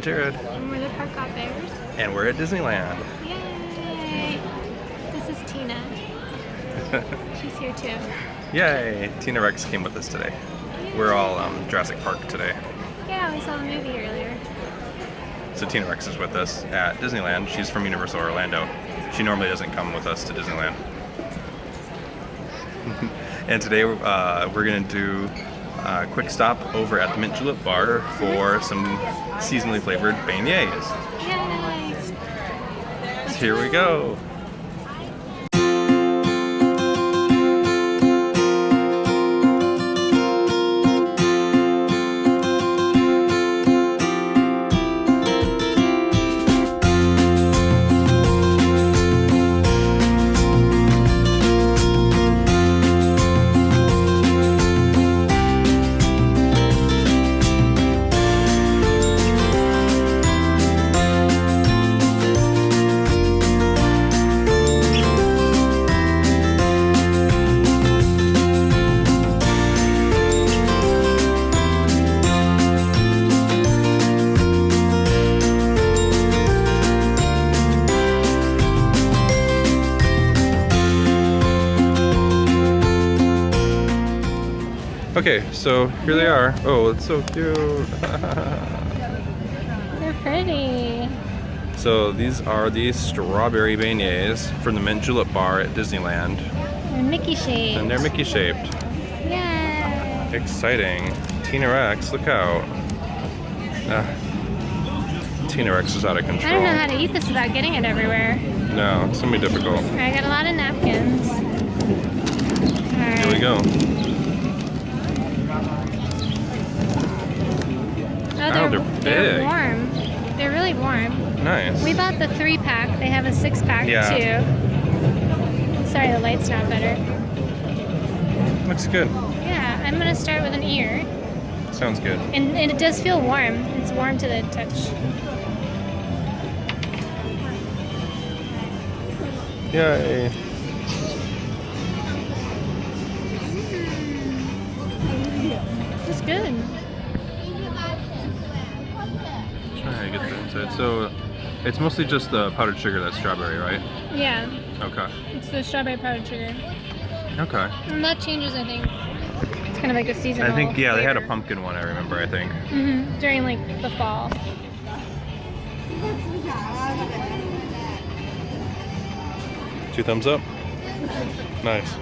and Jared. And we're the Parkhopbears. And we're at Disneyland. Yay! This is Tina. She's here too. Yay! Tina Rex came with us today. Yay. We're all Jurassic Park today. Yeah, we saw the movie earlier. So Tina Rex is with us at Disneyland. She's from Universal Orlando. She normally doesn't come with us to Disneyland. And today we're going to do a quick stop over at the Mint Julep Bar for some seasonally flavored beignets. Yay! So here we go. Okay, so here they are. Oh, it's so cute. They're pretty. So these are the strawberry beignets from the Mint Julep Bar at Disneyland. They're Mickey shaped. And they're Mickey shaped. Yay! Exciting. Tina Rex, look out. Tina Rex is out of control. I don't know how to eat this without getting it everywhere. No, it's gonna be difficult. I got a lot of napkins. Alright. Here we go. Oh, They're they're big. warm. They're really warm. Nice. We bought the 3-pack. They have a 6-pack too. Sorry, the light's not better. Looks good. Yeah, I'm gonna start with an ear. Sounds good. And it does feel warm. It's warm to the touch. Yay. It's good. Try to get the inside. So it's mostly just the powdered sugar that's strawberry, right? Yeah, Okay. it's the strawberry powdered sugar. Okay. And that changes, I think. It's kind of like a seasonal I think, yeah, they had a flavor. pumpkin one, I remember, I think. During like the fall. 2 thumbs up. Nice.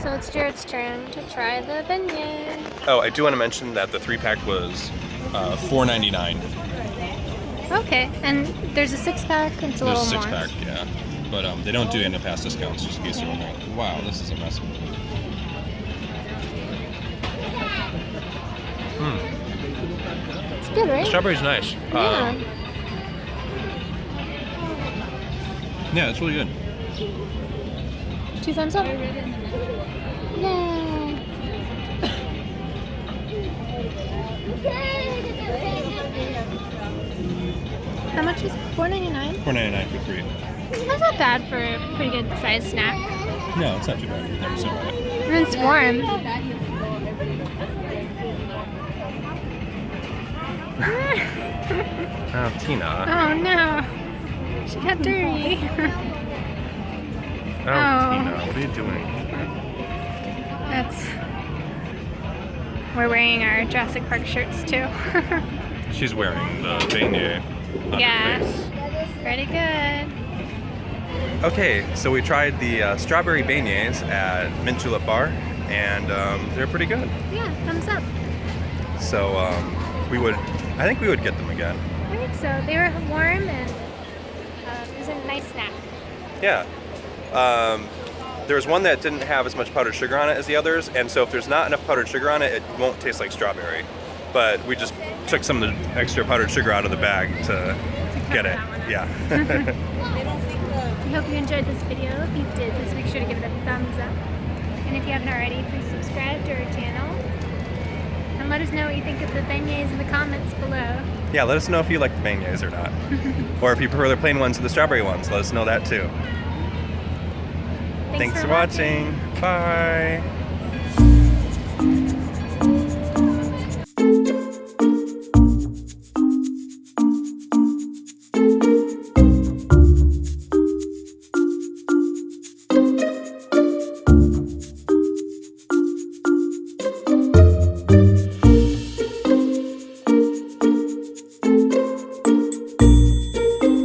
So it's Jared's turn to try the beignet. Oh, I do want to mention that the 3-pack was $4.99. Okay, and there's a 6-pack. It's a little There's a more. 6-pack, yeah. But they don't do any past discounts, just in case you're wondering. Wow, this is a mess. It's good, right? The strawberry's nice. Yeah. Yeah, it's really good. 2 thumbs up. Yay! How much is it? $4.99? $4.99 for 3. That's not bad for a pretty good sized snack. No, it's not too bad. I've never seen it. And it's warm. Oh, Tina. Oh no. She got dirty. Oh, Tina, what are you doing? We're wearing our Jurassic Park shirts too. She's wearing the beignet on Yeah. her face. Pretty good. Okay, so we tried the strawberry beignets at Mint Julep Bar, and they're pretty good. Yeah, thumbs up. So I think we would get them again. I think so. They were warm and it was a nice snack. Yeah. There was one that didn't have as much powdered sugar on it as the others, and so if there's not enough powdered sugar on it, it won't taste like strawberry. But we just took some of the extra powdered sugar out of the bag to get it. Yeah. We hope you enjoyed this video. If you did, please make sure to give it a thumbs up. And if you haven't already, please subscribe to our channel. And let us know what you think of the beignets in the comments below. Yeah, let us know if you like the beignets or not. Or if you prefer the plain ones to the strawberry ones, let us know that too. Thanks for watching. Bye.